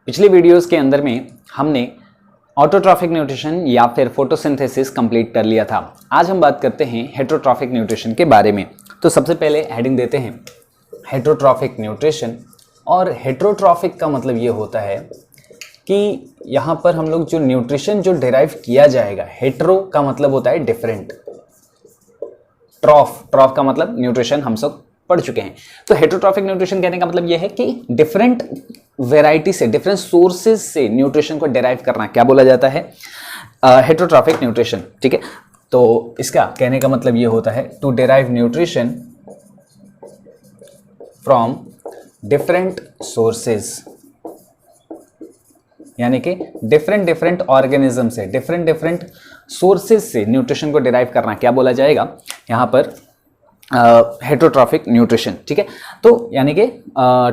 पिछले वीडियोस के अंदर में हमने ऑटोट्रॉफिक न्यूट्रिशन या फिर फोटोसिंथेसिस कंप्लीट कर लिया था। आज हम बात करते हैं हेटरोट्रॉफिक न्यूट्रिशन के बारे में। तो सबसे पहले हेडिंग देते हैं हेटरोट्रॉफिक न्यूट्रिशन। और हेटरोट्रॉफिक का मतलब ये होता है कि यहाँ पर हम लोग जो न्यूट्रिशन जो डिराइव किया जाएगा, हेटरो का मतलब होता है डिफरेंट, ट्रॉफ का मतलब न्यूट्रिशन हम सब पढ़ चुके हैं। तो हेटरोट्रॉफिक न्यूट्रिशन कहने का मतलब यह है कि डिफरेंट वैरायटी से, डिफरेंट सोर्सेज से न्यूट्रिशन को डिराइव करना क्या बोला जाता है? Heterotrophic nutrition. ठीक है, तो इसका कहने का मतलब यह होता है to derive nutrition from different sources, यानी कि डिफरेंट ऑर्गेनिज्म से, डिफरेंट सोर्सेज से न्यूट्रिशन को डिराइव करना क्या बोला जाएगा यहाँ पर? Heterotrophic nutrition. ठीक है, तो यानी कि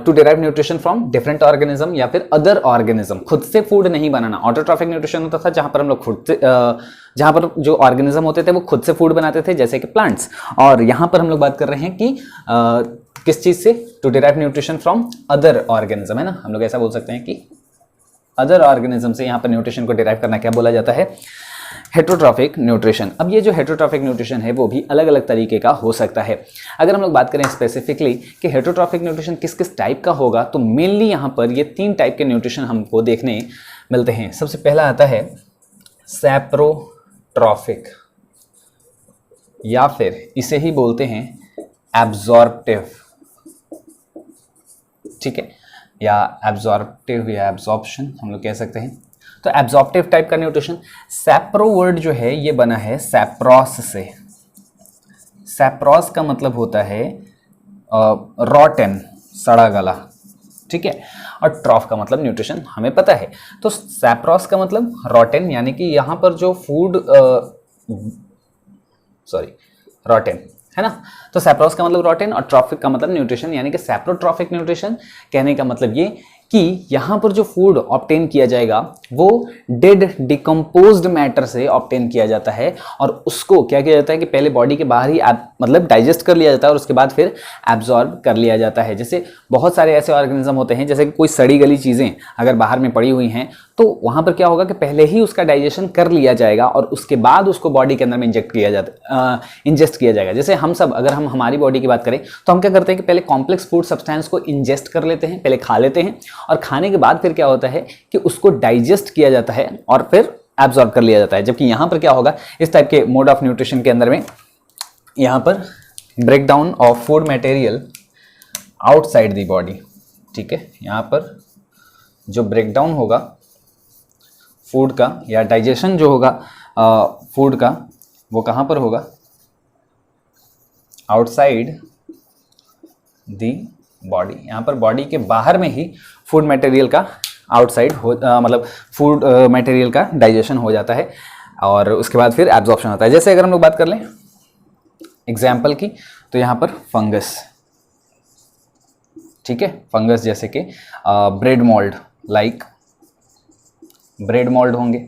to derive nutrition from different organism या फिर अदर ऑर्गेनिज्म। खुद से फूड नहीं बनाना। ऑटोट्रॉफिक न्यूट्रिशन होता था जहां पर हम लोग खुद से जहां पर जो ऑर्गेनिज्म होते थे वो खुद से फूड बनाते थे, जैसे कि प्लांट्स। और यहां पर हम लोग बात कर रहे हैं कि किस चीज से? To derive nutrition from other organism, है ना। हम लोग ऐसा बोल सकते हैं कि अदर ऑर्गेनिज्म से यहाँ पर न्यूट्रिशन को डिराइव करना क्या बोला जाता है? Heterotrophic nutrition. अब ये जो हेटरोट्रॉफिक न्यूट्रिशन है वो भी अलग अलग तरीके का हो सकता है। अगर हम लोग बात करें स्पेसिफिकली कि हेटरोट्रॉफिक न्यूट्रिशन किस किस टाइप का होगा, तो मेनली यहाँ पर ये 3 टाइप के न्यूट्रिशन हमको देखने मिलते हैं। सबसे पहला आता है सैप्रोट्रॉफिक, या फिर इसे ही बोलते हैं एब्जॉर्प्टिव। ठीक है, या एब्जॉर्प्टिव या एब्जॉर्प्शन हम लोग कह सकते हैं। तो एब्जॉर्प्टिव टाइप का न्यूट्रिशन, सैप्रो वर्ड जो है ये बना है सैप्रोस से। सैप्रोस का मतलब होता है रॉटन, सड़ा गला। ठीक है, और ट्रॉफ का मतलब न्यूट्रिशन हमें पता है। तो सैप्रोस का मतलब रॉटन, यानी कि यहाँ पर जो फूड रॉटन है ना। तो सैप्रोस का मतलब रॉटन और ट्रॉफिक का मतलब न्यूट्रिशन, यानी कि सैप्रोट्रॉफिक न्यूट्रिशन कहने का मतलब ये कि यहाँ पर जो फूड ऑब्टेन किया जाएगा वो डेड डिकम्पोज्ड मैटर से ऑब्टेन किया जाता है, और उसको क्या किया जाता है कि पहले बॉडी के बाहर ही मतलब डाइजेस्ट कर लिया जाता है और उसके बाद फिर एब्जॉर्ब कर लिया जाता है। जैसे बहुत सारे ऐसे ऑर्गेनिज्म होते हैं, जैसे कि कोई सड़ी गली चीज़ें अगर बाहर में पड़ी हुई हैं तो वहाँ पर क्या होगा कि पहले ही उसका डाइजेशन कर लिया जाएगा और उसके बाद उसको बॉडी के अंदर में इंजेस्ट किया जाएगा। जैसे हम सब, अगर हम हमारी बॉडी की बात करें तो हम क्या करते हैं कि पहले कॉम्प्लेक्स फूड सब्सटेंस को इंजेस्ट कर लेते हैं, पहले खा लेते हैं, और खाने के बाद फिर क्या होता है कि उसको डाइजेस्ट किया जाता है और फिर एब्जॉर्ब कर लिया जाता है। जबकि यहाँ पर क्या होगा, इस टाइप के मोड ऑफ न्यूट्रिशन के अंदर में यहाँ पर break down of food material outside the body. ठीक है, यहाँ पर जो ब्रेक डाउन होगा फूड का या डाइजेशन जो होगा फूड का, वो कहाँ पर होगा? Outside the body. यहाँ पर बॉडी के बाहर में ही फूड मटेरियल का आउटसाइड मतलब फूड मटेरियल का डाइजेशन हो जाता है और उसके बाद फिर एब्जॉर्प्शन होता है। जैसे अगर हम लोग बात कर लें एग्जाम्पल की, तो यहाँ पर फंगस। ठीक है, फंगस जैसे कि bread mould, like bread mould होंगे।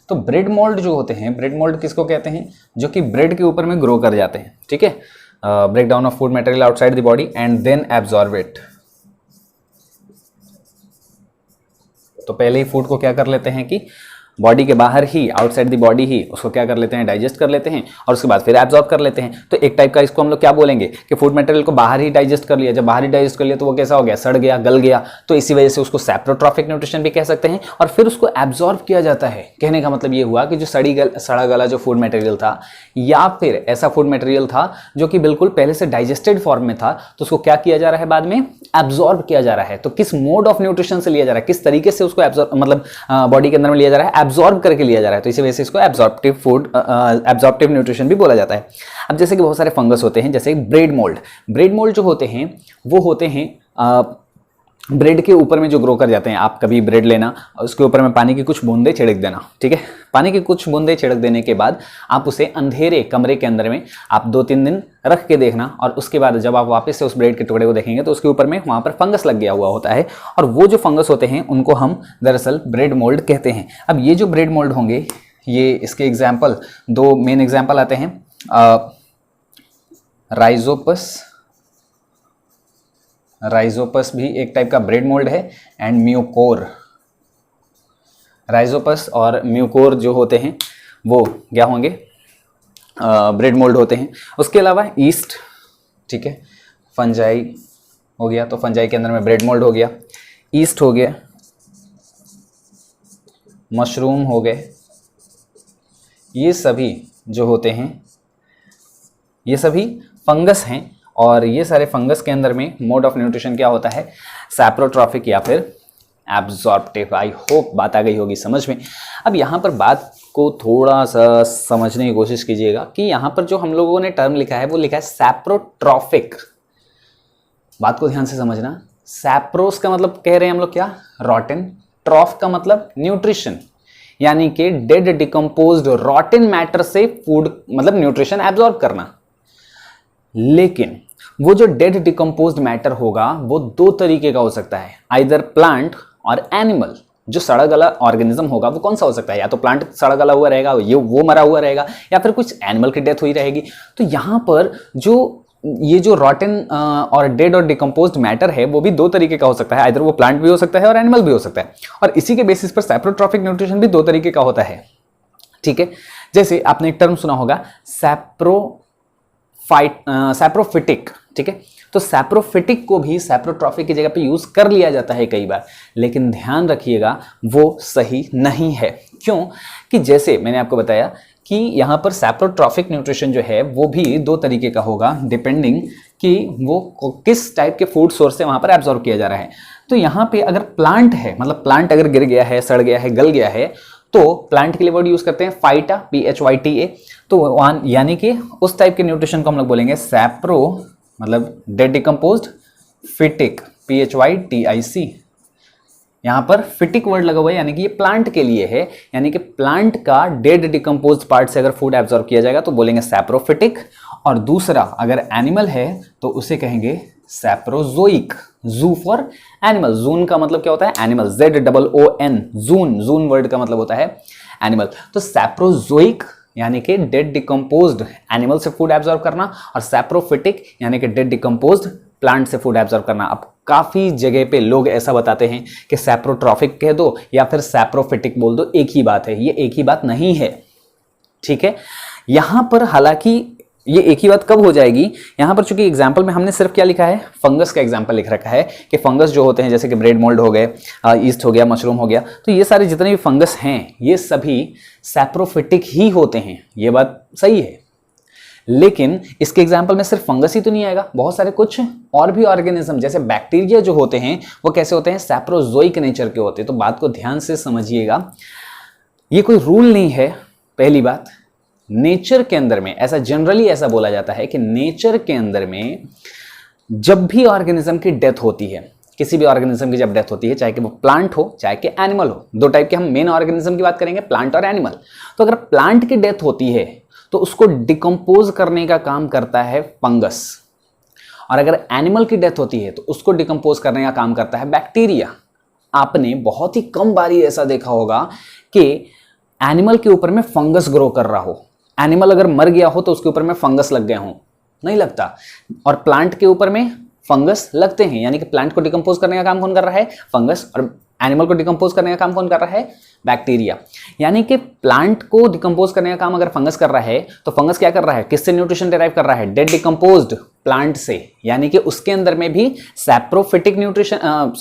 तो ब्रेड मोल्ड जो होते हैं, ब्रेड मोल्ड किसको कहते हैं? जो कि ब्रेड के ऊपर में ग्रो कर जाते हैं। ठीक है, break down of food material outside the body and then absorb it. तो पहले ही फूड को क्या कर लेते हैं कि बॉडी के बाहर ही, आउटसाइड द बॉडी ही उसको क्या कर लेते हैं? डाइजेस्ट कर लेते हैं और उसके बाद फिर एब्जॉर्ब कर लेते हैं। तो एक टाइप का इसको हम लोग क्या बोलेंगे कि फूड मटेरियल को बाहर ही डाइजेस्ट कर लिया। जब बाहर ही डाइजेस्ट कर लिया तो वो कैसा हो गया? सड़ गया, गल गया। तो इसी वजह से उसको सैप्रोट्रॉफिक न्यूट्रिशन भी कह सकते हैं। और फिर उसको एब्जॉर्ब किया जाता है। कहने का मतलब ये हुआ कि जो सड़ा गला जो फूड मटेरियल था, या फिर ऐसा फूड मटेरियल था जो कि बिल्कुल पहले से डाइजेस्टेड फॉर्म में था, तो उसको क्या किया जा रहा है? बाद में एब्जॉर्ब किया जा रहा है। तो किस मोड ऑफ न्यूट्रिशन से लिया जा रहा है, किस तरीके से उसको एब्जॉर्ब, मतलब बॉडी के अंदर में लिया जा रहा है, एब्जॉर्ब करके लिया जा रहा है। तो इसी वजह से इसको एब्जॉर्प्टिव फूड, एब्जॉर्प्टिव न्यूट्रिशन भी बोला जाता है। अब जैसे कि बहुत सारे फंगस होते हैं, जैसे ब्रेड मोल्ड। ब्रेड मोल्ड जो होते हैं वो होते हैं ब्रेड के ऊपर में जो ग्रो कर जाते हैं। आप कभी ब्रेड लेना, उसके ऊपर में पानी की कुछ बूंदे छिड़क देना। ठीक है, पानी की कुछ बूंदे छिड़क देने के बाद आप उसे अंधेरे कमरे के अंदर में आप 2-3 दिन रख के देखना, और उसके बाद जब आप वापस से उस ब्रेड के टुकड़े को देखेंगे तो उसके ऊपर में वहाँ पर फंगस लग गया हुआ होता है, और वो जो फंगस होते हैं उनको हम दरअसल ब्रेड मोल्ड कहते हैं। अब ये जो ब्रेड मोल्ड होंगे, ये इसके एग्जाम्पल, 2 मेन एग्जाम्पल आते हैं। राइजोपस भी एक टाइप का ब्रेड मोल्ड है, एंड म्यूकोर राइजोपस और म्यूकोर जो होते हैं वो क्या होंगे, ब्रेड मोल्ड होते हैं। उसके अलावा ईस्ट, ठीक है, फंजाई हो गया, तो फंजाई के अंदर में ब्रेड मोल्ड हो गया, ईस्ट हो गया, मशरूम हो गए, ये सभी जो होते हैं ये सभी फंगस हैं। और ये सारे फंगस के अंदर में मोड ऑफ न्यूट्रिशन क्या होता है, सैप्रोट्रॉफिक या फिर एब्जॉर्प्टिव। आई होप बात आ गई होगी समझ में। अब यहाँ पर बात को थोड़ा सा समझने की कोशिश कीजिएगा कि यहाँ पर जो हम लोगों ने टर्म लिखा है वो लिखा है सैप्रोट्रॉफिक। बात को ध्यान से समझना। सैप्रोस का मतलब कह रहे हैं हम लोग क्या, रॉटन। ट्रॉफ का मतलब न्यूट्रिशन, यानी कि डेड डिकम्पोज्ड रॉटन मैटर से फूड मतलब न्यूट्रिशन एब्जॉर्ब करना। लेकिन वो जो डेड डिकम्पोज्ड मैटर होगा वो दो तरीके का हो सकता है, आइदर प्लांट और एनिमल। जो सड़ा गला ऑर्गेनिज्म होगा वो कौन सा हो सकता है, या तो प्लांट सड़ा गला हुआ रहेगा, ये वो मरा हुआ रहेगा, या फिर कुछ एनिमल की डेथ हुई रहेगी। तो यहाँ पर ये जो रॉटन और डेड और डिकम्पोज्ड मैटर है वो भी दो तरीके का हो सकता है, आइदर वो प्लांट भी हो सकता है और एनिमल भी हो सकता है। और इसी के बेसिस पर सैप्रोट्रॉफिक न्यूट्रिशन भी दो तरीके का होता है, ठीक है। जैसे आपने एक टर्म सुना होगा सैप्रोफिटिक, ठीक है। तो सैप्रोफिटिक को भी सैप्रोट्रॉफिक की जगह पे यूज कर लिया जाता है कई बार, लेकिन ध्यान रखिएगा वो सही नहीं है। क्यों कि जैसे मैंने आपको बताया कि यहाँ पर सैप्रोट्रॉफिक न्यूट्रिशन जो है वो भी दो तरीके का होगा, डिपेंडिंग कि वो किस टाइप के फूड सोर्स से वहाँ पर एब्जॉर्ब किया जा रहा है। तो यहाँ पे अगर प्लांट है, मतलब प्लांट अगर गिर गया है, सड़ गया है, गल गया है, तो प्लांट के लिए वर्ड यूज करते हैं फाइटा, PHYTA। तो यानी कि उस टाइप के न्यूट्रिशन को हम लोग बोलेंगे सैप्रो मतलब डेड डिकम्पोज्ड, फिटिक PHYTIC। यहां पर फिटिक वर्ड लगा हुआ है, यानी कि ये प्लांट के लिए है, यानी कि प्लांट का डेड डिकम्पोज्ड पार्ट से अगर फूड एब्जॉर्ब किया जाएगा तो बोलेंगे सैप्रोफिटिक। और दूसरा अगर एनिमल है तो उसे कहेंगे सैप्रोजोइक। जू फॉर एनिमल, जून का मतलब क्या होता है, एनिमल, ZOON, जून, जून वर्ड का मतलब होता है एनिमल। तो सैप्रोजोइक यानी कि डेड डिकम्पोज्ड एनिमल से फूड एब्जॉर्ब करना, और सैप्रोफिटिक यानी कि डेड डिकम्पोज्ड प्लांट से फूड एब्जॉर्ब करना। अब काफी जगह पे लोग ऐसा बताते हैं कि सैप्रोट्रॉफिक कह दो या फिर सैप्रोफिटिक बोल दो, एक ही बात है। ये एक ही बात नहीं है, ठीक है। यहां पर हालांकि ये एक ही बात कब हो जाएगी, यहां पर चूंकि एग्जाम्पल में हमने सिर्फ क्या लिखा है, फंगस का एग्जाम्पल लिख रखा है कि फंगस जो होते हैं जैसे कि ब्रेड मोल्ड हो गए, ईस्ट हो गया, मशरूम हो गया, तो ये सारे जितने भी फंगस हैं ये सभी सैप्रोफिटिक ही होते हैं। ये बात सही है, लेकिन इसके एग्जाम्पल में सिर्फ फंगस ही तो नहीं आएगा, बहुत सारे कुछ और भी ऑर्गेनिज्म जैसे बैक्टीरिया जो होते हैं वो कैसे होते हैं, सैप्रोजोइक नेचर के होते हैं। तो बात को ध्यान से समझिएगा, ये कोई रूल नहीं है। पहली बात, नेचर के अंदर में ऐसा जनरली ऐसा बोला जाता है कि नेचर के अंदर में जब भी ऑर्गेनिज्म की डेथ होती है, किसी भी ऑर्गेनिज्म की जब डेथ होती है, चाहे कि वो प्लांट हो चाहे कि एनिमल हो, दो टाइप के हम मेन ऑर्गेनिज्म की बात करेंगे, प्लांट और एनिमल। तो अगर प्लांट की डेथ होती है तो उसको डिकम्पोज करने का काम करता है फंगस, और अगर एनिमल की डेथ होती है तो उसको डिकम्पोज करने का काम करता है बैक्टीरिया। आपने बहुत ही कम बारी ऐसा देखा होगा कि एनिमल के ऊपर में फंगस ग्रो कर रहा हो, एनिमल अगर मर गया हो तो उसके ऊपर में फंगस लग गए हों, नहीं लगता। और प्लांट के ऊपर में फंगस लगते हैं, यानी कि प्लांट को डिकम्पोज करने का काम कौन कर रहा है, फंगस, और एनिमल को डिकम्पोज करने का काम कौन कर रहा है, बैक्टीरिया। यानी कि प्लांट को डिकम्पोज करने का काम अगर फंगस कर रहा है तो फंगस क्या कर रहा है, किससे न्यूट्रिशन डिराइव कर रहा है, डेड डिकम्पोज्ड प्लांट से, यानी कि उसके अंदर में भी सैप्रोफिटिक न्यूट्रिशन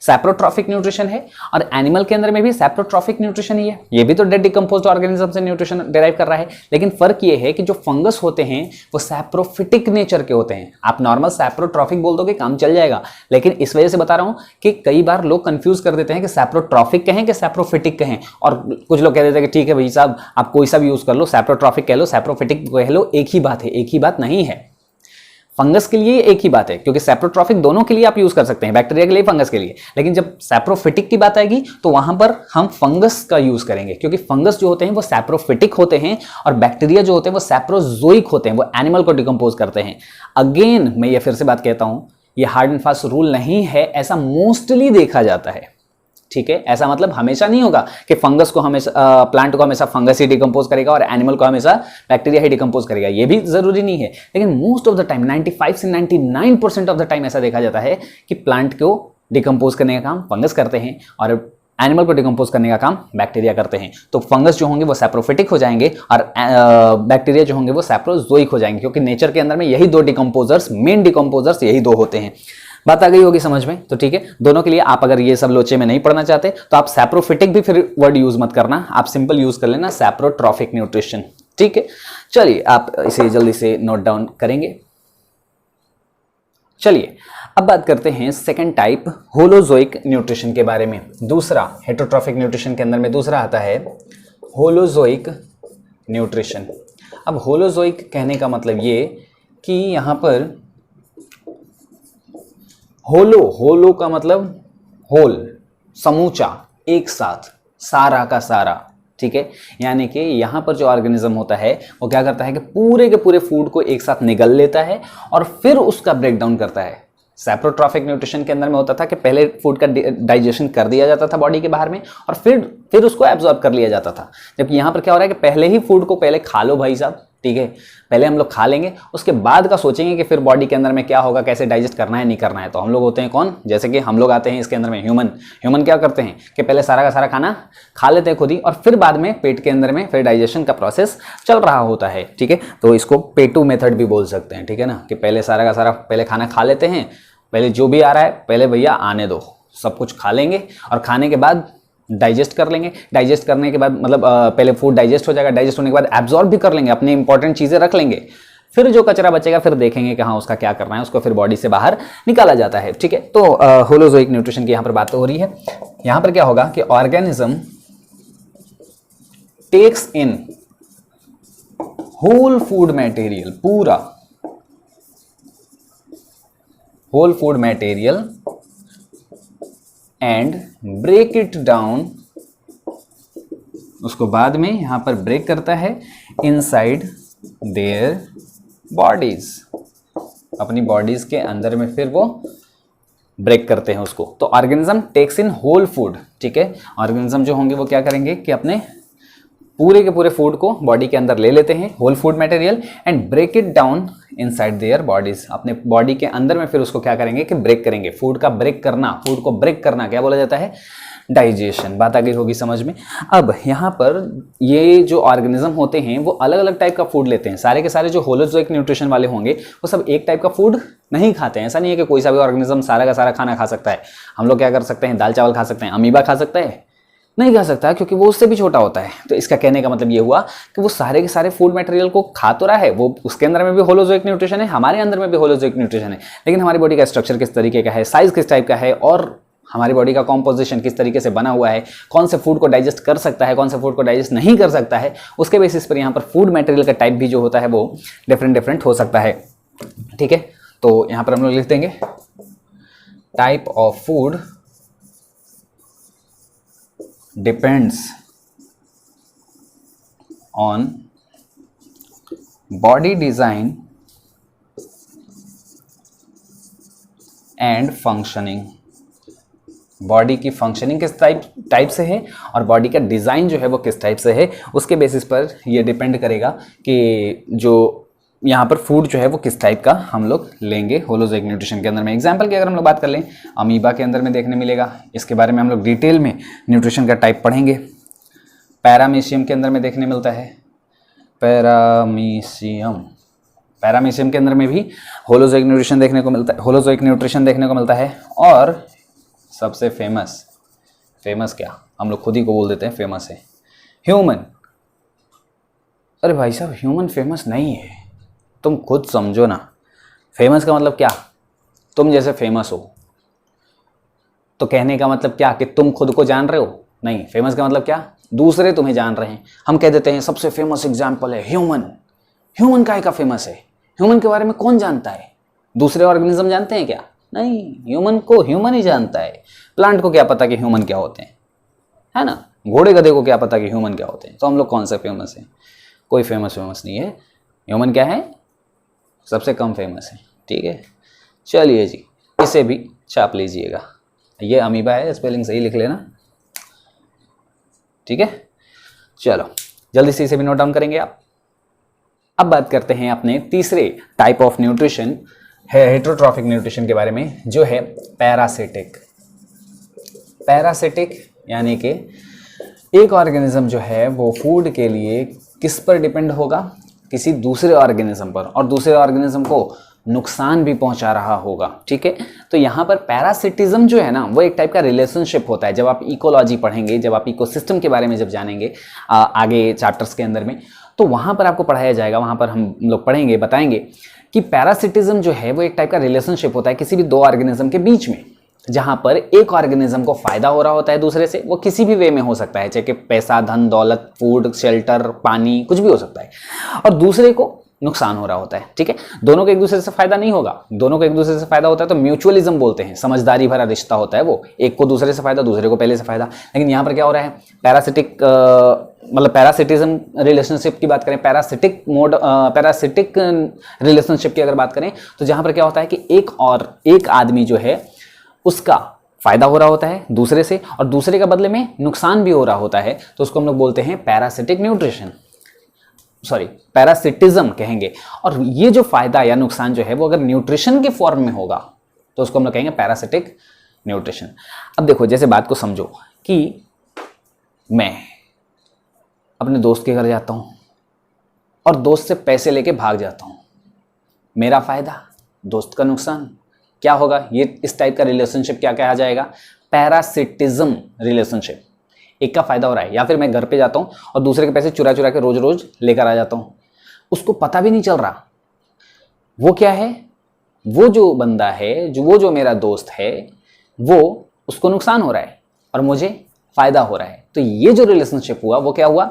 सैप्रोट्रॉफिक न्यूट्रिशन है, और एनिमल के अंदर में भी सैप्रोट्रॉफिक न्यूट्रिशन ही है, ये भी तो डेड डिकम्पोज्ड ऑर्गेनिज्म से न्यूट्रिशन डिराइव कर रहा है। लेकिन फर्क ये है कि जो फंगस होते हैं वो सैप्रोफिटिक नेचर के होते हैं। आप नॉर्मल सैप्रोट्रॉफिक बोल दोगे काम चल जाएगा, लेकिन इस वजह से बता रहा हूं कि कई बार लोग कंफ्यूज कर देते हैं कि सैप्रोट्रॉफिक कहें कि सैप्रोफिटिक कहें, और कुछ लोग कह देते हैं कि ठीक है भाई साहब आप कोई सा भी यूज कर लो, सैप्रोट्रॉफिक कह लो, सैप्रोफिटिक कह लो, एक ही बात है। एक ही बात नहीं है, फंगस के लिए एक ही बात है, क्योंकि सैप्रोट्रॉफिक दोनों के लिए आप यूज कर सकते हैं, बैक्टीरिया के लिए, फंगस के लिए। लेकिन जब सैप्रोफिटिक की बात आएगी तो वहां पर हम फंगस का यूज करेंगे, क्योंकि फंगस जो होते हैं वो सैप्रोफिटिक होते हैं, और बैक्टीरिया जो होते हैं वो सैप्रोजोइक होते हैं, वो एनिमल को डिकम्पोज करते हैं। अगेन मैं ये फिर से बात कहता हूं, ये हार्ड एंड फास्ट रूल नहीं है, ऐसा मोस्टली देखा जाता है, ठीक है। ऐसा मतलब हमेशा नहीं होगा कि फंगस को हमेशा प्लांट को हमेशा फंगस ही डिकम्पोज करेगा और एनिमल को हमेशा बैक्टीरिया ही डिकम्पोज करेगा, ये भी जरूरी नहीं है। लेकिन मोस्ट ऑफ द टाइम 95 से 99% ऑफ द टाइम ऐसा देखा जाता है कि प्लांट को डिकम्पोज करने का काम फंगस करते हैं और एनिमल को डिकम्पोज करने का काम बैक्टीरिया करते हैं। तो फंगस जो होंगे वो सैप्रोफिटिक हो जाएंगे और बैक्टीरिया जो होंगे वो सैप्रोजोइक हो जाएंगे, क्योंकि नेचर के अंदर में यही दो डिकम्पोजर्स, मेन डिकम्पोजर्स यही दो होते हैं। बात आ गई होगी समझ में? तो ठीक है, दोनों के लिए आप अगर ये सब लोचे में नहीं पढ़ना चाहते तो आप सैप्रोफिटिक भी फिर वर्ड यूज मत करना, आप सिंपल यूज कर लेना सैप्रोट्रॉफिक न्यूट्रिशन। ठीक है, चलिए आप इसे जल्दी से नोट डाउन करेंगे। चलिए अब बात करते हैं सेकंड टाइप होलोजोइक न्यूट्रिशन के बारे में। दूसरा हेटेरोट्रॉफिक न्यूट्रिशन के अंदर में दूसरा आता है होलोजोइक न्यूट्रिशन। अब होलोजोइक कहने का मतलब ये कि यहां पर होलो का मतलब होल, समूचा, एक साथ, सारा का सारा। ठीक है, यानी कि यहां पर जो ऑर्गेनिज्म होता है वो क्या करता है कि पूरे के पूरे फूड को एक साथ निगल लेता है और फिर उसका ब्रेक डाउन करता है। सैप्रोट्रॉफिक न्यूट्रिशन के अंदर में होता था कि पहले फूड का डाइजेशन कर दिया जाता था बॉडी के बाहर में और फिर उसको एब्जॉर्ब कर लिया जाता था। जबकि यहां पर क्या हो रहा है कि पहले ही फूड को पहले खा लो भाई साहब। ठीक है, पहले हम लोग खा लेंगे, उसके बाद का सोचेंगे कि फिर बॉडी के अंदर में क्या होगा, कैसे डाइजेस्ट करना है नहीं करना है। तो हम लोग होते हैं कौन, जैसे कि हम लोग आते हैं इसके अंदर में ह्यूमन क्या करते हैं कि पहले सारा का सारा खाना खा लेते हैं खुद ही और फिर बाद में पेट के अंदर में फिर डाइजेशन का प्रोसेस चल रहा होता है। ठीक है, तो इसको पेटू मेथड भी बोल सकते हैं। ठीक है ना, कि पहले सारा का सारा पहले खाना खा लेते हैं, पहले जो भी आ रहा है पहले भैया आने दो, सब कुछ खा लेंगे और खाने के बाद डाइजेस्ट कर लेंगे। डाइजेस्ट करने के बाद मतलब पहले फूड डाइजेस्ट हो जाएगा, डाइजेस्ट होने के बाद एब्जॉर्ब भी कर लेंगे, अपनी इंपॉर्टेंट चीज़ें रख लेंगे, फिर जो कचरा बचेगा फिर देखेंगे कि हाँ उसका क्या करना है, उसको फिर बॉडी से बाहर निकाला जाता है। ठीक है, तो होलोजोइक न्यूट्रिशन की यहाँ पर बात हो रही है। यहाँ पर क्या होगा कि organism takes in whole food material, पूरा whole food material and break it down, उसको बाद में यहां पर ब्रेक करता है इनसाइड देयर बॉडीज, अपनी बॉडीज के अंदर में फिर वो ब्रेक करते हैं उसको। तो organism takes in whole food. ठीक है, ऑर्गेनिज्म जो होंगे वो क्या करेंगे कि अपने पूरे के पूरे फूड को बॉडी के अंदर ले लेते हैं, whole food material, and break it down inside their bodies, अपने बॉडी के अंदर में फिर उसको क्या करेंगे कि ब्रेक करेंगे। फूड का ब्रेक करना, फूड को ब्रेक करना क्या बोला जाता है, डाइजेशन। बात आ गई होगी समझ में? अब यहाँ पर ये जो ऑर्गेनिज्म होते हैं वो अलग अलग टाइप का फूड लेते हैं। सारे के सारे जो होलोजोइक न्यूट्रिशन वाले होंगे वो सब एक टाइप का फूड नहीं खाते हैं। ऐसा नहीं है कि कोई सा भी ऑर्गेनिज्म सारा का सारा खाना खा सकता है। हम लोग क्या कर सकते हैं, दाल चावल खा सकते हैं, अमीबा खा सकता है? नहीं खा सकता, क्योंकि वो उससे भी छोटा होता है। तो इसका कहने का मतलब ये हुआ कि वो सारे के सारे फूड मटेरियल को खा तो रहा है, वो उसके अंदर में भी होलोजोइक न्यूट्रिशन है, हमारे अंदर में भी होलोजोइक न्यूट्रिशन है, लेकिन हमारी बॉडी का स्ट्रक्चर किस तरीके का है, साइज किस टाइप का है और हमारी बॉडी का कॉम्पोजिशन किस तरीके से बना हुआ है, कौन से फूड को डाइजेस्ट कर सकता है, कौन से फूड को डाइजेस्ट नहीं कर सकता है, उसके बेसिस पर यहाँ पर फूड मटेरियल का टाइप भी जो होता है वो डिफरेंट हो सकता है। ठीक है, तो यहाँ पर हम लोग लिख देंगे type of food depends on body design and functioning। Body की फंक्शनिंग किस टाइप से है और बॉडी का डिज़ाइन जो है वो किस टाइप से है, उसके बेसिस पर ये डिपेंड करेगा कि जो यहाँ पर फूड जो है वो किस टाइप का हम लोग लेंगे होलोजोइक न्यूट्रिशन के अंदर में। एग्जांपल की अगर हम लोग बात कर लें, अमीबा के अंदर में देखने मिलेगा, इसके बारे में हम लोग डिटेल में न्यूट्रिशन का टाइप पढ़ेंगे। पैरामीशियम के अंदर में देखने मिलता है, पैरामीशियम के अंदर में भी होलोजोइक न्यूट्रिशन देखने को मिलता है। और सबसे फेमस क्या, हम लोग खुद ही को बोल देते हैं फेमस है, ह्यूमन। अरे भाई साहब, ह्यूमन फेमस नहीं है, तुम खुद समझो ना। फेमस का मतलब क्या, तुम जैसे फेमस हो। तो कहने का मतलब क्या कि तुम खुद को जान रहे हो? नहीं, फेमस का मतलब क्या, दूसरे तुम्हें जान रहे हैं। हम कह देते हैं सबसे फेमस एग्जाम्पल है ह्यूमन काहे का फेमस है? ह्यूमन के बारे में कौन जानता है? दूसरे ऑर्गेनिज्म जानते हैं क्या? नहीं, ह्यूमन को ह्यूमन ही जानता है। प्लांट को क्या पता कि ह्यूमन क्या होते हैं, है ना? घोड़े गधे को क्या पता कि ह्यूमन क्या होते हैं? तो हम लोग कौन सा फेमस है? कोई फेमस नहीं है। ह्यूमन क्या है, सबसे कम फेमस है। ठीक है, चलिए जी, इसे भी छाप लीजिएगा। ये अमीबा है, स्पेलिंग सही लिख लेना। ठीक है, चलो जल्दी से इसे भी नोट डाउन करेंगे आप। अब बात करते हैं अपने तीसरे टाइप ऑफ न्यूट्रिशन है, हेटेरोट्रॉफिक न्यूट्रिशन के बारे में, जो है पैरासिटिक यानी कि एक ऑर्गेनिज्म जो है वो फूड के लिए किस पर डिपेंड होगा, किसी दूसरे ऑर्गेनिज्म पर, और दूसरे ऑर्गेनिज्म को नुकसान भी पहुंचा रहा होगा। ठीक है, तो यहाँ पर पैरासिटिज्म जो है ना वो एक टाइप का रिलेशनशिप होता है। जब आप इकोलॉजी पढ़ेंगे, जब आप इकोसिस्टम के बारे में जब जानेंगे आगे चैप्टर्स के अंदर में, तो वहाँ पर आपको पढ़ाया जाएगा, वहाँ पर हम लोग पढ़ेंगे, बताएंगे कि पैरासिटिज्म जो है वो एक टाइप का रिलेशनशिप होता है किसी भी दो ऑर्गेनिज्म के बीच में, जहां पर एक ऑर्गेनिज्म को फायदा हो रहा होता है दूसरे से, वो किसी भी वे में हो सकता है, चाहे कि पैसा, धन, दौलत, फूड, शेल्टर, पानी, कुछ भी हो सकता है, और दूसरे को नुकसान हो रहा होता है। ठीक है, दोनों को एक दूसरे से फायदा नहीं होगा, दोनों को एक दूसरे से फायदा होता है तो म्यूचुअलिज्म बोलते हैं, समझदारी भरा रिश्ता होता है वो, एक को दूसरे से फायदा, दूसरे को पहले से फायदा। लेकिन यहाँ पर क्या हो रहा है, पैरासिटिक मतलब पैरासिटिज्म रिलेशनशिप की बात करें, पैरासिटिक मोड, पैरासिटिक रिलेशनशिप की अगर बात करें, तो जहां पर क्या होता है कि एक आदमी जो है उसका फायदा हो रहा होता है दूसरे से, और दूसरे का बदले में नुकसान भी हो रहा होता है, तो उसको हम लोग बोलते हैं पैरासिटिक न्यूट्रिशन, सॉरी पैरासिटिज्म कहेंगे। और ये जो फायदा या नुकसान जो है वो अगर न्यूट्रिशन के फॉर्म में होगा तो उसको हम लोग कहेंगे पैरासिटिक न्यूट्रिशन। अब देखो, जैसे बात को समझो कि मैं अपने दोस्त के घर जाता हूं और दोस्त से पैसे लेके भाग जाता हूं, मेरा फायदा, दोस्त का नुकसान, क्या होगा, ये इस टाइप का रिलेशनशिप क्या कहा जाएगा, पैरासिटिज्म रिलेशनशिप। एक का फायदा हो रहा है, या फिर मैं घर पे जाता हूं और दूसरे के पैसे चुरा चुरा के रोज रोज लेकर आ जाता हूं, उसको पता भी नहीं चल रहा वो क्या है, वो जो बंदा है, वो जो मेरा दोस्त है, वो उसको नुकसान हो रहा है और मुझे फायदा हो रहा है। तो ये जो रिलेशनशिप हुआ वो क्या हुआ,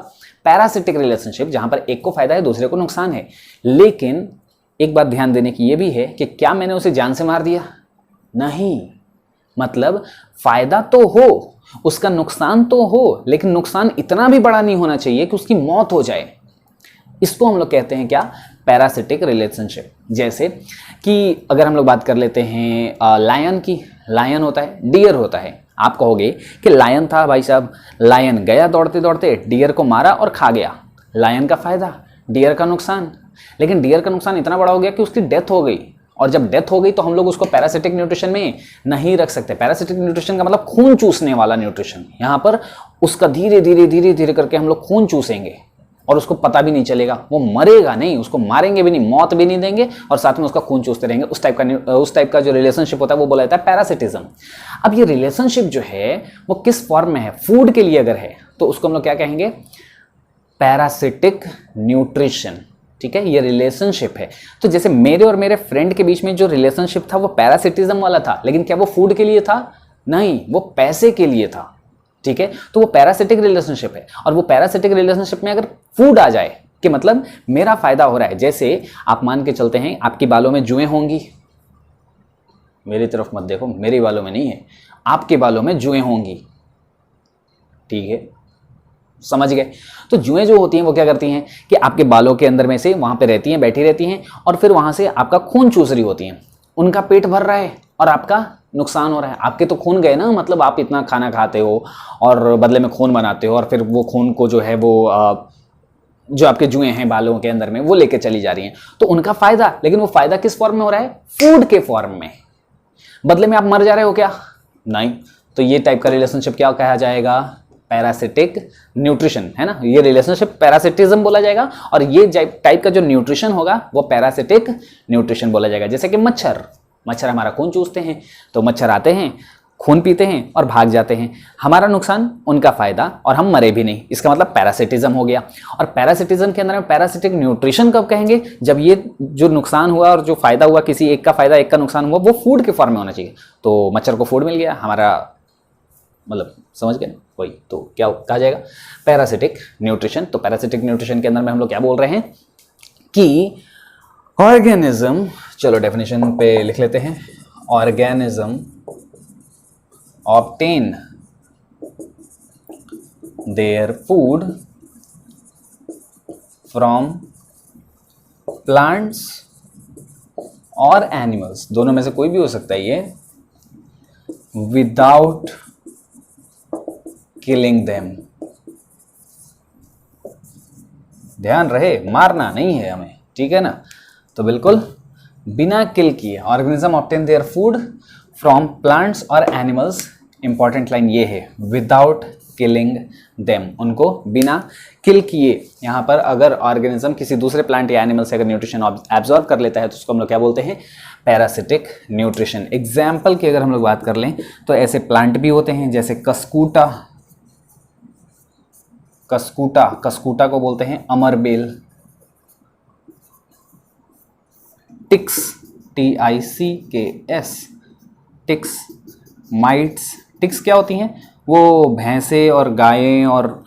पैरासिटिक रिलेशनशिप, जहां पर एक को फायदा है दूसरे को नुकसान है। लेकिन एक बात ध्यान देने की ये भी है कि क्या मैंने उसे जान से मार दिया, नहीं, मतलब फायदा तो हो, उसका नुकसान तो हो, लेकिन नुकसान इतना भी बड़ा नहीं होना चाहिए कि उसकी मौत हो जाए। इसको हम लोग कहते हैं क्या, पैरासिटिक रिलेशनशिप। जैसे कि अगर हम लोग बात कर लेते हैं लायन की, लायन होता है, डियर होता है। आप कहोगे कि लायन था भाई साहब, लायन गया दौड़ते दौड़ते, डियर को मारा और खा गया, लायन का फायदा, डियर का नुकसान। लेकिन डियर का नुकसान इतना बड़ा हो गया कि उसकी डेथ हो गई, और जब डेथ हो गई तो हम लोग उसको पैरासिटिक न्यूट्रिशन में नहीं रख सकते। पैरासिटिक न्यूट्रिशन का मतलब खून चूसने वाला न्यूट्रिशन। यहाँ पर उसका धीरे धीरे धीरे धीरे करके हम लोग खून चूसेंगे और उसको पता भी नहीं चलेगा, वो मरेगा नहीं, उसको मारेंगे भी नहीं, मौत भी नहीं देंगे, और साथ में उसका खून चूसते रहेंगे। उस टाइप का जो रिलेशनशिप होता है वो बोला जाता है पैरासिटिज्म। अब ये रिलेशनशिप जो है वो किस फॉर्म में है, फूड के लिए अगर है तो उसको हम लोग क्या कहेंगे, पैरासिटिक न्यूट्रिशन। ठीक है, ये रिलेशनशिप है। तो जैसे मेरे और मेरे फ्रेंड के बीच में जो रिलेशनशिप था वो पैरासिटिज्म वाला था, लेकिन क्या वो फूड के लिए था, नहीं, वो पैसे के लिए था। ठीक है, तो वो पैरासिटिक रिलेशनशिप है। और वो पैरासिटिक रिलेशनशिप में अगर फूड आ जाए कि मतलब मेरा फायदा हो रहा है, जैसे आप मान के चलते हैं आपकी बालों में जुएं होंगी, मेरी तरफ मत देखो, मेरे बालों में नहीं है, आपके बालों में जुएं होंगी, ठीक है, समझ गए। तो जुएं जो होती हैं वो क्या करती हैं कि आपके बालों के अंदर में से वहां पे रहती हैं, बैठी रहती हैं, और फिर वहां से आपका खून चूस रही होती हैं। उनका पेट भर रहा है और आपका नुकसान हो रहा है। आपके तो खून गए ना, मतलब आप इतना खाना खाते हो और बदले में खून बनाते हो, और फिर वो खून को जो है वो जो आपके जुएं हैं बालों के अंदर में वो लेके चली जा रही हैं, तो उनका फायदा। लेकिन वो फायदा किस फॉर्म में हो रहा है, फूड के फॉर्म में। बदले में आप मर जा रहे हो क्या, नहीं। तो ये टाइप का रिलेशनशिप क्या कहा जाएगा, पैरासिटिक न्यूट्रिशन, है ना। ये रिलेशनशिप पैरासिटिज्म बोला जाएगा, और ये टाइप का जो न्यूट्रिशन होगा वो पैरासिटिक न्यूट्रिशन बोला जाएगा। जैसे कि मच्छर हमारा खून चूसते हैं, तो मच्छर आते हैं, खून पीते हैं और भाग जाते हैं, हमारा नुकसान, उनका फायदा, और हम मरे भी नहीं। इसका मतलब पैरासिटिज्म हो गया। और पैरासिटिज्म के अंदर में पैरासिटिक न्यूट्रिशन कब कहेंगे, जब ये जो नुकसान हुआ और जो फायदा हुआ, किसी एक का फायदा एक का नुकसान हुआ, वो फूड के फॉर्म में होना चाहिए। तो मच्छर को फूड मिल गया, हमारा मतलब समझ गए वही, तो क्या कहा जाएगा, पैरासिटिक न्यूट्रिशन। तो पैरासिटिक न्यूट्रिशन के अंदर में हम लोग क्या बोल रहे हैं कि ऑर्गेनिज्म, चलो डेफिनेशन पे लिख लेते हैं, organism obtain their food from plants और एनिमल्स, दोनों में से कोई भी हो सकता है ये, विदाउट किलिंग देम। ध्यान रहे, मारना नहीं है हमें, ठीक है ना। तो बिल्कुल बिना किल किए organism obtain their food from plants और एनिमल्स इंपॉर्टेंट लाइन ये है, विदाउट किलिंग देम, उनको बिना किल किए। यहाँ पर अगर ऑर्गेनिज्म किसी दूसरे प्लांट या एनिमल से अगर न्यूट्रिशन एब्जॉर्ब कर लेता है तो उसको हम लोग क्या बोलते हैं, पैरासिटिक न्यूट्रिशन। एग्जाम्पल की अगर हम लोग बात कर लें तो ऐसे प्लांट भी होते हैं जैसे कस्कूटा, कस्कूटा को बोलते हैं अमरबेल, ticks, TICKS, ticks, mites. Ticks क्या होती हैं, वो भैंसे और गायें और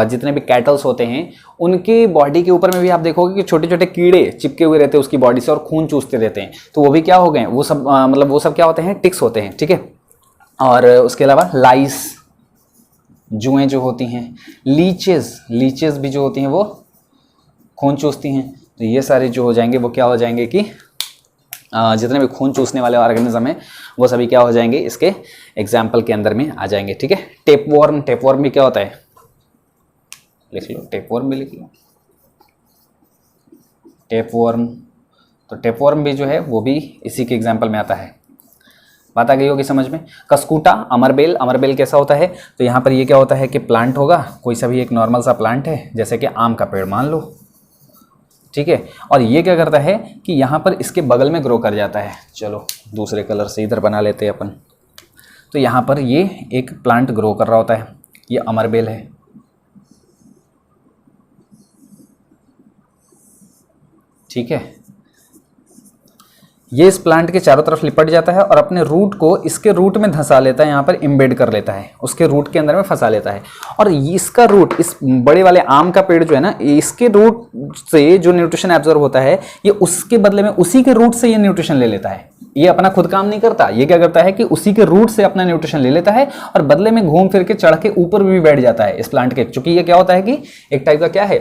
जितने भी कैटल्स होते हैं उनकी बॉडी के ऊपर में भी आप देखोगे कि छोटे छोटे कीड़े चिपके हुए रहते हैं उसकी बॉडी से और खून चूसते रहते हैं, तो वो भी क्या हो गए, वो सब मतलब वो सब क्या होते हैं, टिक्स होते हैं, ठीक है। और उसके अलावा लाइस, जुएं जो होती हैं, लीचेस भी जो होती हैं वो खून चूसती हैं। तो ये सारे जो हो जाएंगे वो क्या हो जाएंगे कि जितने भी खून चूसने वाले ऑर्गेनिज्म हैं वो सभी क्या हो जाएंगे, इसके एग्जाम्पल के अंदर में आ जाएंगे, ठीक है। टेपवॉर्म भी क्या होता है, लिख लो, टेपवॉर्म भी लिख लो, टेपवॉर्म। तो टेपवॉर्म भी जो है वो भी इसी के एग्जाम्पल में आता है। बात आ गई होगी समझ में। कस्कूटा, अमरबेल कैसा होता है, तो यहाँ पर ये क्या होता है कि प्लांट होगा, कोई सा भी एक नॉर्मल सा प्लांट है जैसे कि आम का पेड़ मान लो, ठीक है। और ये क्या करता है कि यहाँ पर इसके बगल में ग्रो कर जाता है। चलो दूसरे कलर से इधर बना लेते हैं अपन। तो यहाँ पर ये एक प्लांट ग्रो कर रहा होता है, ये अमरबेल है, ठीक है। ये इस प्लांट के चारों तरफ लिपट जाता है और अपने रूट को इसके रूट में धंसा लेता है, यहाँ पर इम्बेड कर लेता है, उसके रूट के अंदर में फंसा लेता है। और इसका रूट, इस बड़े वाले आम का पेड़ जो है ना, इसके रूट से जो न्यूट्रिशन एब्जॉर्ब होता है ये उसके बदले में उसी के रूट से ये न्यूट्रिशन ले लेता है। ये अपना खुद काम नहीं करता, ये क्या करता है कि उसी के रूट से अपना न्यूट्रिशन ले लेता है और बदले में घूम फिर के चढ़ के ऊपर भी बैठ जाता है इस प्लांट के। चूंकि ये क्या होता है कि एक टाइप का क्या है,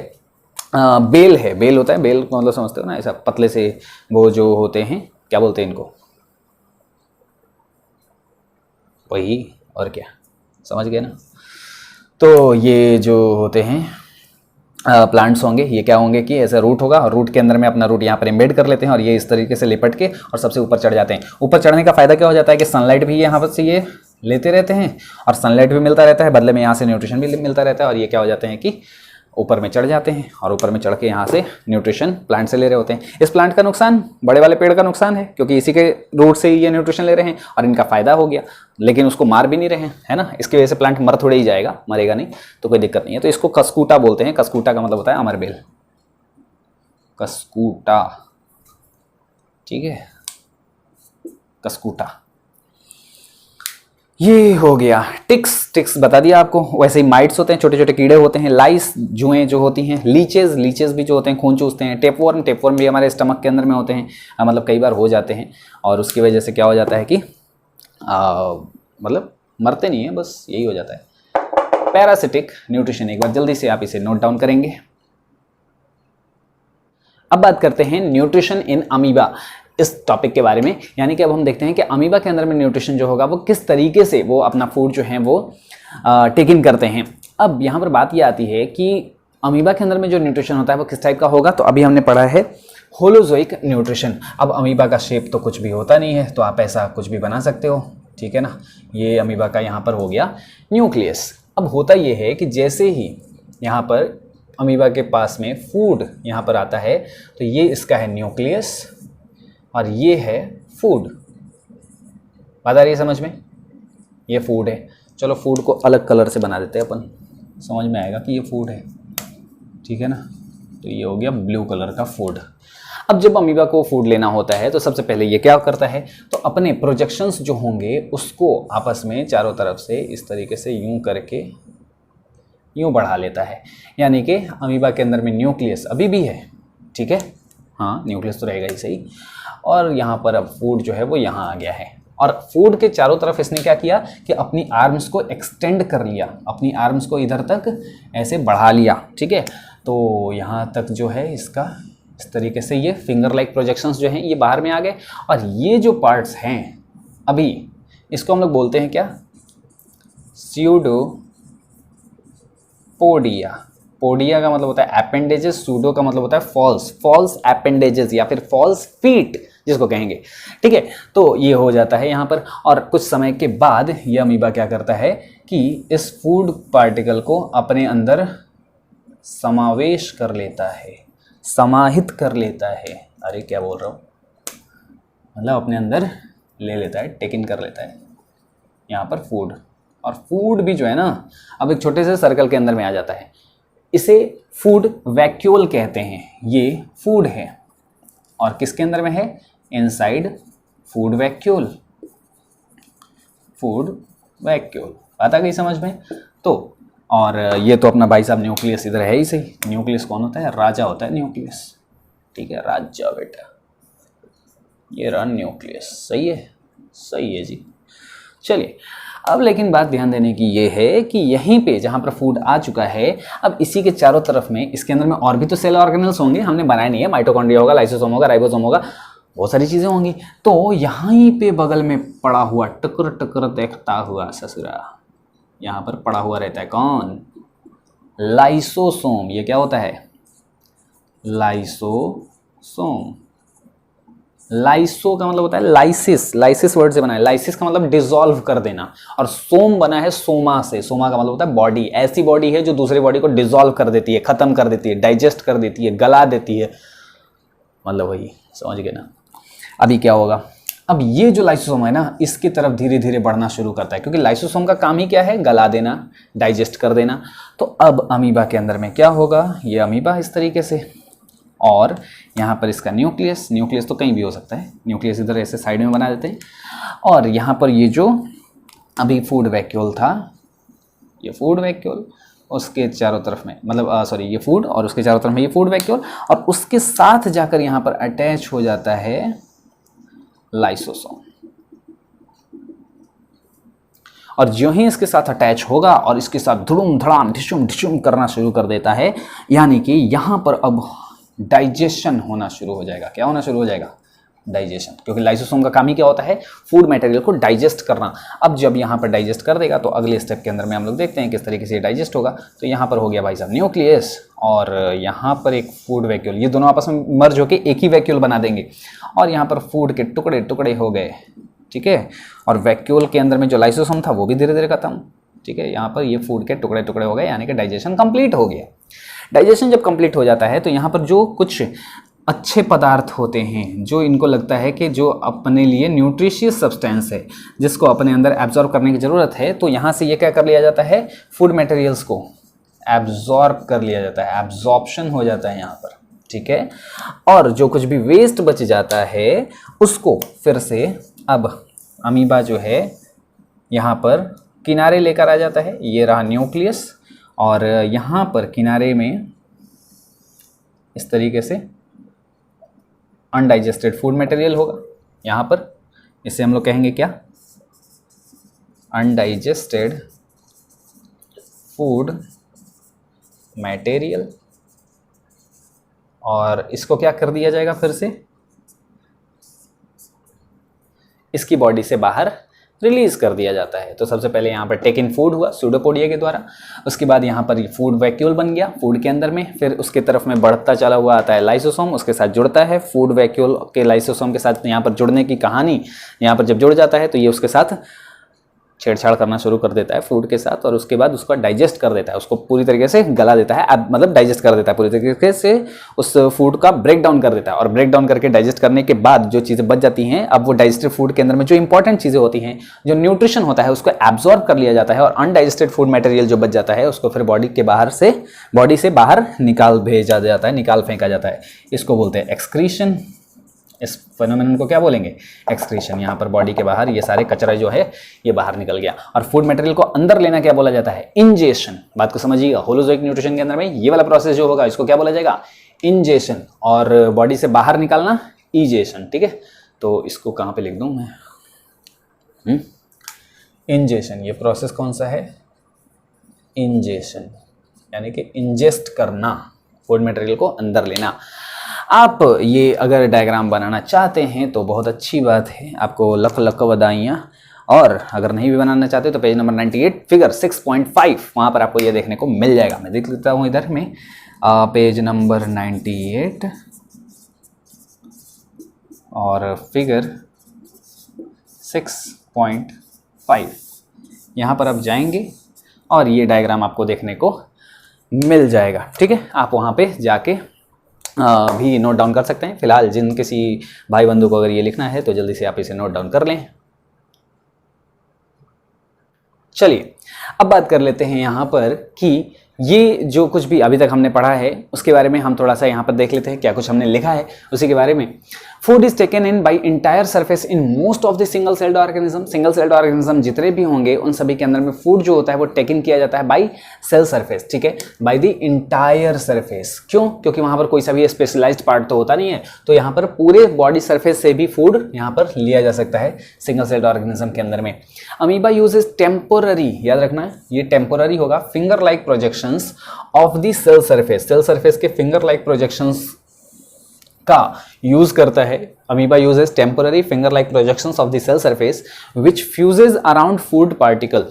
बेल है, बेल होता है, बेल को मतलब समझते हो ना, ऐसा पतले से वो जो होते हैं, क्या बोलते हैं इनको, वही और क्या, समझ गए ना। तो ये जो होते हैं प्लांट्स होंगे, ये क्या होंगे कि ऐसा रूट होगा और रूट के अंदर में अपना रूट यहाँ पर एम्बेड कर लेते हैं और ये इस तरीके से लिपट के और सबसे ऊपर चढ़ जाते हैं। ऊपर चढ़ने का फायदा क्या हो जाता है कि सनलाइट भी यहाँ पर से ये लेते रहते हैं और सनलाइट भी मिलता रहता है, बदले में यहाँ से न्यूट्रिशन भी मिलता रहता है और ये क्या हो जाते हैं कि ऊपर में चढ़ जाते हैं और ऊपर में चढ़ के यहाँ से न्यूट्रिशन प्लांट से ले रहे होते हैं। इस प्लांट का नुकसान, बड़े वाले पेड़ का नुकसान है क्योंकि इसी के रूट से ही ये न्यूट्रिशन ले रहे हैं और इनका फायदा हो गया, लेकिन उसको मार भी नहीं रहे हैं, है ना। इसकी वजह से प्लांट मर थोड़े ही जाएगा, मरेगा नहीं, तो कोई दिक्कत नहीं है। तो इसको कस्कूटा बोलते हैं। कस्कूटा का मतलब होता है अमरबेल, कस्कूटा, ठीक है, कस्कूटा। ये हो गया टिक्स बता दिया आपको। वैसे ही माइट्स होते हैं, छोटे छोटे कीड़े होते हैं। लाइस, जुएं जो होती हैं। लीचेस भी जो होते हैं खून चूसते हैं। टेपवॉर्म भी हमारे स्टमक के अंदर में होते हैं, मतलब कई बार हो जाते हैं और उसकी वजह से क्या हो जाता है कि मतलब मरते नहीं है, बस यही हो जाता है। पैरासिटिक न्यूट्रिशन, एक बार जल्दी से आप इसे नोट डाउन करेंगे। अब बात करते हैं न्यूट्रिशन इन अमीबा, इस टॉपिक के बारे में। यानी कि अब हम देखते हैं कि अमीबा के अंदर में न्यूट्रिशन जो होगा वो किस तरीके से वो अपना फूड जो है वो टेक इन करते हैं। अब यहाँ पर बात ये आती है कि अमीबा के अंदर में जो न्यूट्रिशन होता है वो किस टाइप का होगा। तो अभी हमने पढ़ा है होलोजोइक न्यूट्रिशन। अब अमीबा का शेप तो कुछ भी होता नहीं है, तो आप ऐसा कुछ भी बना सकते हो, ठीक है ना। ये अमीबा का यहाँ पर हो गया न्यूक्लियस। अब होता ये है कि जैसे ही यहाँ पर अमीबा के पास में फूड यहाँ पर आता है तो ये इसका है न्यूक्लियस और ये है फूड। बात आ रही है समझ में, ये फूड है। चलो फूड को अलग कलर से बना देते हैं अपन, समझ में आएगा कि ये फूड है, ठीक है ना। तो ये हो गया ब्लू कलर का फूड। अब जब अमीबा को फूड लेना होता है तो सबसे पहले ये क्या करता है, तो अपने प्रोजेक्शंस जो होंगे उसको आपस में चारों तरफ से इस तरीके से यूं करके यूं बढ़ा लेता है। यानी कि अमीबा के अंदर में न्यूक्लियस अभी भी है, ठीक है, हाँ न्यूक्लियस तो रहेगा ही सही। और यहाँ पर अब फूड जो है वो यहाँ आ गया है और फूड के चारों तरफ इसने क्या किया कि अपनी आर्म्स को एक्सटेंड कर लिया, अपनी आर्म्स को इधर तक ऐसे बढ़ा लिया, ठीक है। तो यहाँ तक जो है इसका इस तरीके से ये फिंगर लाइक प्रोजेक्शंस जो हैं ये बाहर में आ गए। और ये जो पार्ट्स हैं अभी इसको हम लोग बोलते हैं क्या, स्यूडोपोडिया। पोडिया का मतलब होता है एपेंडेजेस, सूडो का मतलब होता है फॉल्स एपेंडेजेस या फिर फॉल्स फीट, इसको कहेंगे। ठीक है, तो ये हो जाता है यहाँ पर। और कुछ समय के बाद ये अमीबा क्या करता है कि इस फूड पार्टिकल को अपने अंदर समावेश कर लेता है, समाहित कर लेता है। अरे क्या बोल रहा हूँ, मतलब अपने अंदर ले लेता है, टेक इन कर लेता है यहाँ पर फूड। और फूड भी जो है ना, अब एक छोटे से सर्कल के अंदर में आ जाता है। इसे फूड वैक्यूल कहते हैं। ये फूड है और किसके अंदर में है? Inside food vacuole. Food vacuole बात आ गई समझ में? तो और ये तो अपना भाई साहब न्यूक्लियस इधर है ही सही। न्यूक्लियस कौन होता है? राजा होता है न्यूक्लियस। ठीक है, राजा बेटा, ये रहा न्यूक्लियस। सही है, सही है जी। चलिए, अब लेकिन बात ध्यान देने की ये है कि यहीं पे जहाँ पर फूड आ चुका है, अब इसी के चारों तरफ में, इसके अंदर में और भी तो सेल ऑर्गेनल्स होंगे, हमने बनाया नहीं है। माइटोकॉन्ड्रिया होगा, लाइसोसोम होगा, राइबोसोम होगा, बहुत सारी चीज़ें होंगी। तो यहीं पे बगल में पड़ा हुआ, टकर टकर देखता हुआ ससुरा, यहाँ पर पड़ा हुआ रहता है कौन? लाइसोसोम। ये क्या होता है? लाइसोसोम। लाइसो का मतलब होता है लाइसिस। लाइसिस वर्ड से बना है। लाइसिस का मतलब डिसॉल्व कर देना, और सोम बना है सोमा से। सोमा का मतलब होता है बॉडी। ऐसी बॉडी है जो दूसरी बॉडी को डिसॉल्व कर देती है, खत्म कर देती है, डाइजेस्ट कर देती है, गला देती है, मतलब वही, समझ गए ना? अभी क्या होगा, अब ये जो लाइसोसोम है ना, इसकी तरफ धीरे धीरे बढ़ना शुरू करता है, क्योंकि लाइसोसोम का काम ही क्या है? गला देना, डाइजेस्ट कर देना। तो अब अमीबा के अंदर में क्या होगा? ये अमीबा इस तरीके से, और यहाँ पर इसका न्यूक्लियस। न्यूक्लियस तो कहीं भी हो सकता है, न्यूक्लियस इधर ऐसे साइड में बना देते हैं। और यहाँ पर ये जो अभी फूड वैक्यूल था, ये फूड वैक्यूल, उसके चारों तरफ में, मतलब सॉरी, ये फूड और उसके चारों तरफ में ये फूड वैक्यूल, और उसके साथ जाकर यहाँ पर अटैच हो जाता है लाइसोसोम। और जो ही इसके साथ अटैच होगा और इसके साथ धुड़ुम धड़ाम ढिशुम ढिशुम करना शुरू कर देता है, यानी कि यहाँ पर अब डाइजेशन होना शुरू हो जाएगा। क्या होना शुरू हो जाएगा? डाइजेशन। क्योंकि लाइसोसोम का काम ही क्या होता है? फूड मटेरियल को डाइजेस्ट करना। अब जब यहाँ पर डाइजेस्ट कर देगा तो अगले स्टेप के अंदर में हम लोग देखते हैं किस तरीके से डाइजेस्ट होगा। तो यहाँ पर हो गया भाई साहब न्यूक्लियस, और यहाँ पर एक फूड वैक्यूल। ये दोनों आपस में मर्ज होकर एक ही वैक्यूल बना देंगे, और यहाँ पर फूड के टुकड़े टुकड़े हो गए। ठीक है, और वैक्यूल के अंदर में जो लाइसोसोम था वो भी धीरे धीरे खत्म। ठीक है, यहाँ पर ये फूड के टुकड़े टुकड़े हो गए, यानी कि डाइजेशन कंप्लीट हो गया। डाइजेशन जब कंप्लीट हो जाता है तो यहाँ पर जो कुछ अच्छे पदार्थ होते हैं, जो इनको लगता है कि जो अपने लिए न्यूट्रिशियस सब्सटेंस है, जिसको अपने अंदर एब्जॉर्ब करने की ज़रूरत है, तो यहाँ से ये क्या कर लिया जाता है? फूड मटेरियल्स को एब्जॉर्ब कर लिया जाता है, एब्जॉर्प्शन हो जाता है यहाँ पर। ठीक है, और जो कुछ भी वेस्ट बच जाता है उसको फिर से अब अमीबा जो है यहाँ पर किनारे लेकर आ जाता है। ये रहा न्यूक्लियस, और यहाँ पर किनारे में इस तरीके से अनडाइजेस्टेड फूड मटेरियल होगा। यहाँ पर इसे हम लोग कहेंगे क्या? Undigested food material. और इसको क्या कर दिया जाएगा? फिर से इसकी बॉडी से बाहर रिलीज कर दिया जाता है। तो सबसे पहले यहाँ पर टेक इन फूड हुआ सूडोपोडिया के द्वारा, उसके बाद यहाँ पर फूड वैक्यूल बन गया फूड के अंदर में, फिर उसके तरफ में बढ़ता चला हुआ आता है लाइसोसोम, उसके साथ जुड़ता है। फूड वैक्यूल के लाइसोसोम के साथ यहाँ पर जुड़ने की कहानी, यहाँ पर जब जुड़ जाता है तो ये उसके साथ छेड़छाड़ करना शुरू कर देता है फूड के साथ, और उसके बाद उसको डाइजेस्ट कर देता है, उसको पूरी तरीके से गला देता है, अब मतलब डाइजेस्ट कर देता है पूरी तरीके से, उस फूड का ब्रेक डाउन कर देता है। और ब्रेक डाउन करके डाइजेस्ट करने के बाद जो चीज़ें बच जाती हैं, अब वो डाइजेस्टेड फूड के अंदर में जो इंपॉर्टेंट चीज़ें होती हैं, जो न्यूट्रिशन होता है, उसको एब्जॉर्ब कर लिया जाता है, और अनडाइजेस्टेड फूड मटेरियल जो बच जाता है उसको फिर बॉडी से बाहर निकाल भेजा जाता है, निकाल फेंका जाता है। इसको बोलते हैं एक्सक्रीशन। इस फेनोमेनन को क्या बोलेंगे? एक्सक्रीशन। यहाँ पर बॉडी के बाहर ये सारे कचरा जो है ये बाहर निकल गया। और फूड मटेरियल को अंदर लेना क्या बोला जाता है? इंजेशन। बात को समझिएगा, होलोजोइक न्यूट्रिशन के अंदर में ये वाला प्रोसेस जो होगा इसको क्या बोला जाएगा? इंजेशन। और बॉडी से बाहर निकालना इजेशन। ठीक है, तो इसको कहाँ पे लिख दूँ मैं? इंजेशन। ये प्रोसेस कौन सा है? इंजेशन, यानी कि इंजेस्ट करना, फूड मटेरियल को अंदर लेना। आप ये अगर डायग्राम बनाना चाहते हैं तो बहुत अच्छी बात है, आपको लख लख बधाइयाँ। और अगर नहीं भी बनाना चाहते तो पेज नंबर 98 फिगर 6.5 वहाँ पर आपको ये देखने को मिल जाएगा। मैं देख लेता हूँ इधर में, पेज नंबर 98 और फिगर 6.5 यहाँ पर आप जाएंगे और ये डायग्राम आपको देखने को मिल जाएगा। ठीक है, आप वहाँ पे जाके भी नोट डाउन कर सकते हैं। फिलहाल जिन किसी भाई बंधु को अगर ये लिखना है तो जल्दी से आप इसे नोट डाउन कर लें। चलिए अब बात कर लेते हैं यहाँ पर कि ये जो कुछ भी अभी तक हमने पढ़ा है उसके बारे में हम थोड़ा सा यहाँ पर देख लेते हैं, क्या कुछ हमने लिखा है उसी के बारे में। Food is taken in by entire surface in most of the single celled organism. Single celled organism जितने भी होंगे उन सभी के अंदर में फूड जो होता है वो टेकन किया जाता है बाय सेल सरफेस। ठीक है, बाय द इंटायर सरफेस। क्यों? क्योंकि वहां पर कोई सा भी स्पेशलाइज्ड पार्ट तो होता नहीं है, तो यहाँ पर पूरे बॉडी सरफेस से भी फूड यहाँ पर लिया जा सकता है सिंगल सेल्ड ऑर्गेनिज्म के अंदर में। अमीबा यूजेस टेम्पोररी, याद रखना है ये टेम्पोररी होगा, finger like projections of the cell surface. Cell surface के फिंगर लाइक प्रोजेक्शंस का यूज करता है। Amoeba uses temporary finger like projections of the cell surface which fuses around food particle,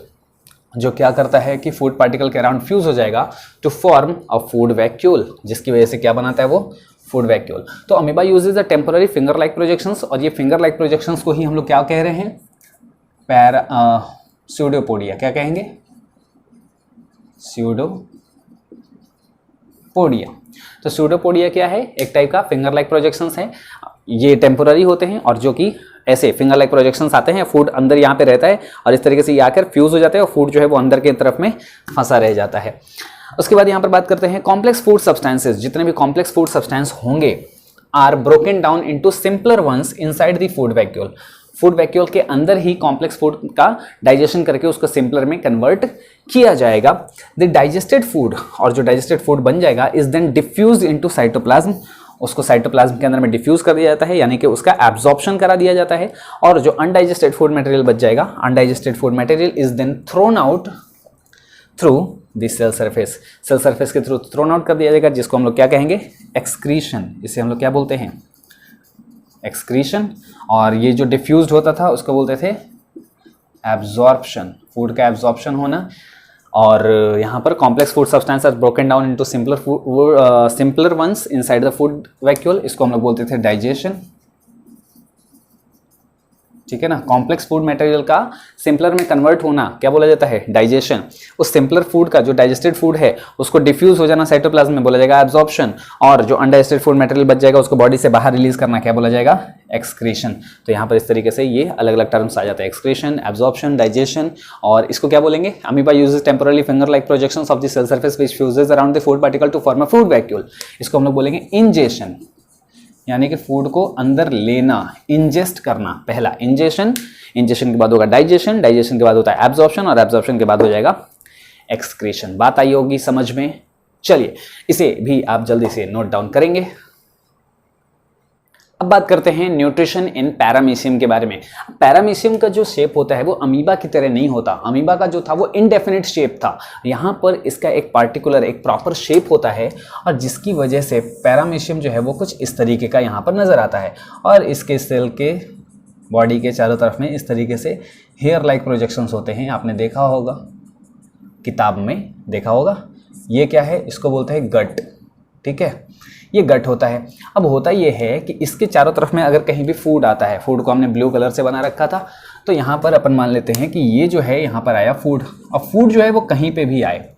जो क्या करता है कि फूड पार्टिकल के अराउंड फ्यूज हो जाएगा to form a food vacuole, जिसकी वजह से क्या बनाता है वो फूड वैक्यूल। तो amoeba uses a temporary finger like projections, और ये फिंगर लाइक प्रोजेक्शंस को ही हम लोग क्या कह रहे हैं? स्यूडोपोडिया। क्या कहेंगे? स्यूडोपोडिया। तो स्यूडोपोडिया क्या है? एक टाइप का फिंगर लाइक प्रोजेक्शंस है। ये टेम्पोररी होते हैं और जो कि ऐसे फिंगर लाइक प्रोजेक्शंस आते हैं, फूड अंदर यहाँ पे रहता है और इस तरीके से ये आकर फ्यूज हो जाते हैं और फूड जो है वो अंदर की तरफ में फंसा रह जाता है। उसके बाद यहाँ पर बात करते हैं कॉम्प्लेक्स फूड सब्सटेंसेस। जितने भी कॉम्प्लेक्स फूड सब्सटेंस होंगे are broken down into simpler ones inside the food vacuole. Food vacuole के अंदर ही कॉम्प्लेक्स फूड का डाइजेशन करके उसको सिंपलर में कन्वर्ट किया जाएगा। द डाइजेस्टेड फूड, और जो डाइजेस्टेड फूड बन जाएगा is then diffuse into cytoplasm. उसको साइटोप्लाज्म के अंदर में डिफ्यूज कर दिया जाता है, यानी कि उसका एब्जॉर्प्शन करा दिया जाता है। और जो अनडाइजेस्टेड फूड मटेरियल बच जाएगा, undigested food material is then thrown out through the cell surface. Cell surface के थ्रू थ्रोन आउट कर दिया जाएगा, जिसको हम लोग क्या कहेंगे? एक्सक्रीशन। इसे हम लोग क्या बोलते हैं? एक्सक्रीशन। और ये जो डिफ्यूज्ड होता था उसको बोलते थे एब्जॉर्प्शन, फूड का एब्जॉर्प्शन होना। और यहाँ पर complex food substance are broken down into simpler ones inside the food vacuole. इसको हम लोग बोलते थे डाइजेशन। ठीक है ना, कॉम्प्लेक्स फूड मटेरियल का सिंपलर में कन्वर्ट होना क्या बोला जाता है? डाइजेशन। उस सिंपलर फूड का जो डाइजेस्टेड फूड है उसको डिफ्यूज हो जाना साइटोप्लाज्म में बोला जाएगा एब्जॉर्प्शन। और जो अनडाइजेस्टेड फूड मटेरियल बच जाएगा उसको बॉडी से बाहर रिलीज करना क्या बोला जाएगा? एक्सक्रीशन। तो यहाँ पर इस तरीके से ये अलग अलग टर्म्स आ जाते हैं, एक्सक्रीशन, एब्जॉर्प्शन, डाइजेशन। और इसको क्या बोलेंगे? Amoeba uses temporary finger like projections of the cell surface which fuses around the food particle to form a food vacuole. इसको हम लोग बोलेंगे इंजेशन, यानी कि फूड को अंदर लेना, इंजेस्ट करना। पहला इंजेशन, इंजेशन के बाद होगा डाइजेशन, डाइजेशन के बाद होता है एब्जॉर्प्शन और एब्जॉर्प्शन के बाद हो जाएगा एक्सक्रीशन। बात आई होगी समझ में? चलिए इसे भी आप जल्दी से नोट डाउन करेंगे। अब बात करते हैं न्यूट्रिशन इन पैरामीशियम के बारे में। पैरामीशियम का जो शेप होता है वो अमीबा की तरह नहीं होता। अमीबा का जो था वो इनडेफिनिट शेप था। यहाँ पर इसका एक पार्टिकुलर, एक प्रॉपर शेप होता है और जिसकी वजह से पैरामीशियम जो है वो कुछ इस तरीके का यहाँ पर नजर आता है। और इसके सेल के बॉडी के चारों तरफ में इस तरीके से हेयर लाइक प्रोजेक्शंस होते हैं। आपने देखा होगा, किताब में देखा होगा। ये क्या है? इसको बोलते हैं गट। ठीक है, ये गट होता है। अब होता ये है कि इसके चारों तरफ में अगर कहीं भी फूड आता है, फूड को हमने ब्लू कलर से बना रखा था, तो यहाँ पर अपन मान लेते हैं कि ये जो है यहाँ पर आया फूड। अब फूड जो है वो कहीं पे भी आए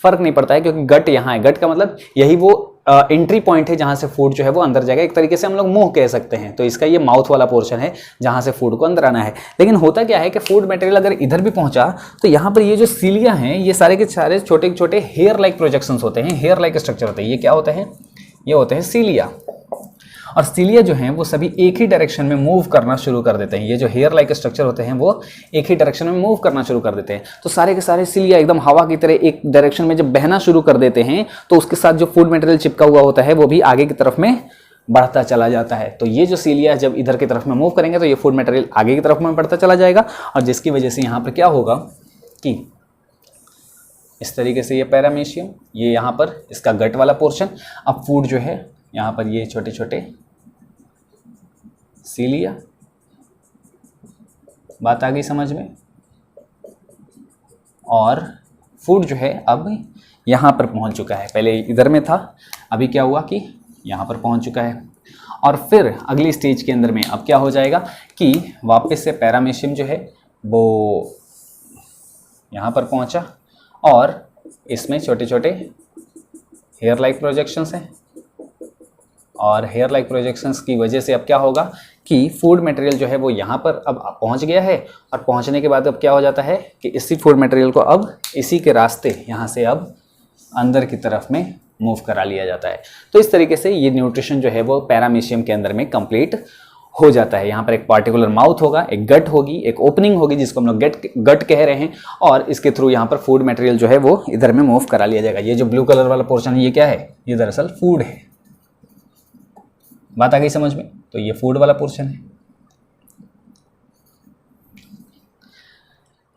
फर्क नहीं पड़ता है, क्योंकि गट यहाँ है। गट का मतलब यही वो एंट्री पॉइंट है जहाँ से फूड जो है वो अंदर जाएगा। एक तरीके से हम लोग मुंह कह सकते हैं। तो इसका ये माउथ वाला पोर्शन है जहाँ से फूड को अंदर आना है। लेकिन होता क्या है कि फूड मटेरियल अगर इधर भी पहुंचा तो यहाँ पर ये जो सीलिया हैं ये सारे के सारे छोटे छोटे हेयर लाइक प्रोजेक्शंस होते हैं, हेयर लाइक स्ट्रक्चर होते हैं। ये क्या होते हैं? ये होते हैं सीलिया। और सीलिया जो हैं वो सभी एक ही डायरेक्शन में मूव करना शुरू कर देते हैं। ये जो हेयर लाइक स्ट्रक्चर होते हैं वो एक ही डायरेक्शन में मूव करना शुरू कर देते हैं। तो सारे के सारे सीलिया एकदम हवा की तरह एक डायरेक्शन में जब बहना शुरू कर देते हैं तो उसके साथ जो फूड मटेरियल चिपका हुआ होता है वो भी आगे की तरफ में बढ़ता चला जाता है। तो ये जो सीलिया जब इधर की तरफ में मूव करेंगे तो ये फूड मटेरियल आगे की तरफ में बढ़ता चला जाएगा, और जिसकी वजह से यहाँ पर क्या होगा कि इस तरीके से ये पैरामीशियम, ये यहाँ पर इसका गट वाला पोर्शन, अब फूड जो है यहाँ पर ये छोटे छोटे सीलिया। बात आ गई समझ में? और फूड जो है अब यहाँ पर पहुँच चुका है। पहले इधर में था, अभी क्या हुआ कि यहाँ पर पहुँच चुका है। और फिर अगली स्टेज के अंदर में अब क्या हो जाएगा कि वापस से पैरामीशियम जो है वो यहाँ पर पहुँचा और इसमें छोटे छोटे हेयर लाइक प्रोजेक्शंस हैं और हेयर लाइक प्रोजेक्शंस की वजह से अब क्या होगा कि फूड मटेरियल जो है वो यहाँ पर अब पहुँच गया है और पहुँचने के बाद अब क्या हो जाता है कि इसी फूड मटेरियल को अब इसी के रास्ते यहाँ से अब अंदर की तरफ में मूव करा लिया जाता है। तो इस तरीके से ये न्यूट्रिशन जो है वो पैरामीशियम के अंदर में कंप्लीट हो जाता है। यहाँ पर एक पार्टिकुलर माउथ होगा, एक गट होगी, एक ओपनिंग होगी जिसको हम लोग गट कह रहे हैं और इसके थ्रू यहाँ पर फूड मटेरियल जो है वो इधर में मूव करा लिया जाएगा। ये जो ब्लू कलर वाला पोर्शन है ये क्या है? ये दरअसल फूड है। बात आ गई समझ में? तो ये फूड वाला पोर्शन है।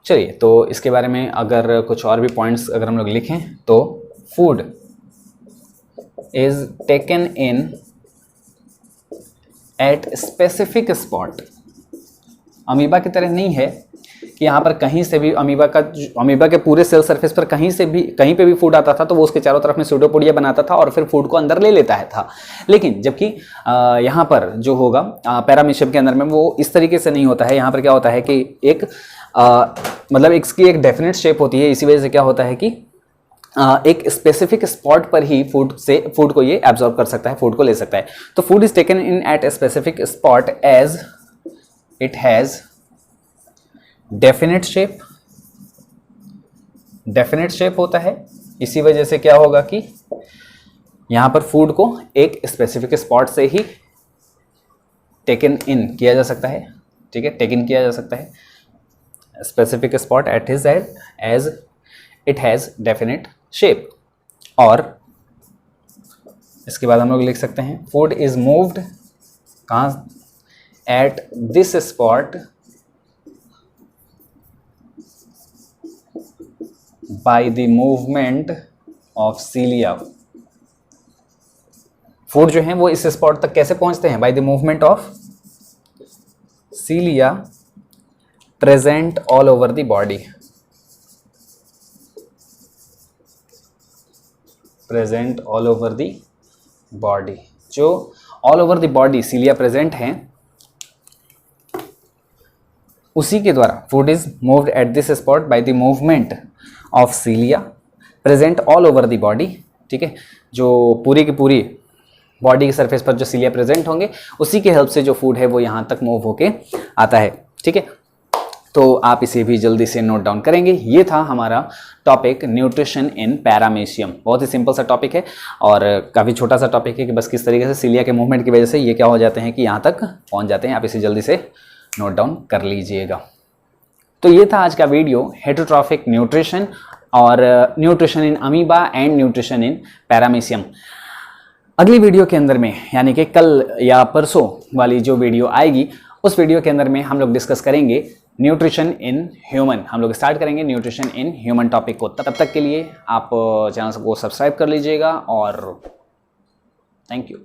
चलिए, तो इसके बारे में अगर कुछ और भी पॉइंट्स अगर हम लोग लिखें तो food is taken in at specific spot. Amoeba की तरह नहीं है कि यहाँ पर कहीं से भी अमीबा के पूरे सेल सरफेस पर कहीं पे भी फूड आता था तो वो उसके चारों तरफ में सूडोपोडिया बनाता था और फिर फूड को अंदर ले लेता था। लेकिन जबकि यहाँ पर जो होगा पैरामीशियम के अंदर में वो इस तरीके से नहीं होता है। यहाँ पर क्या होता है कि एक मतलब इसकी एक डेफिनेट शेप होती है। इसी वजह से क्या होता है कि एक स्पेसिफिक स्पॉट पर ही फूड को ये एब्जॉर्ब कर सकता है, फूड को ले सकता है। तो food is taken in at a specific spot as it has definite shape होता है। इसी वजह से क्या होगा कि यहां पर फूड को एक स्पेसिफिक स्पॉट से ही टेकन इन किया जा सकता है। ठीक है, टेकन किया जा सकता है specific spot at his edge it has definite shape. और इसके बाद हम लोग लिख सकते हैं फूड इज मूव्ड कहाँ? At this spot by the movement of cilia. फूड जो है वो इस स्पॉट तक कैसे पहुंचते हैं? By the movement of cilia present all over the body. Present all over the body, जो all over the body cilia present हैं उसी के द्वारा food is moved eight this spot by the movement of cilia present all over the body. ठीक है, जो पूरी की पूरी बॉडी के सरफेस पर जो सीलिया प्रेजेंट होंगे उसी के हेल्प से जो फूड है वो यहाँ तक मूव होके आता है। ठीक है, तो आप इसे भी जल्दी से नोट डाउन करेंगे। ये था हमारा टॉपिक न्यूट्रिशन इन पैरामीशियम। बहुत ही सिंपल सा टॉपिक है और काफ़ी छोटा सा टॉपिक है कि बस किस तरीके से सीलिया के मूवमेंट की वजह से ये क्या हो जाते हैं कि यहाँ तक पहुँच जाते हैं। आप इसे जल्दी से नोट डाउन कर लीजिएगा। तो ये था आज का वीडियो, हेटरोट्रॉफिक न्यूट्रिशन और nutrition in amoeba and nutrition in paramecium. अगली वीडियो के अंदर में यानी कि कल या परसों वाली जो वीडियो आएगी उस वीडियो के अंदर में हम लोग डिस्कस करेंगे न्यूट्रिशन इन ह्यूमन। हम लोग स्टार्ट करेंगे न्यूट्रिशन इन ह्यूमन टॉपिक को। तब तक के लिए आप चैनल को सब्सक्राइब कर लीजिएगा और थैंक यू।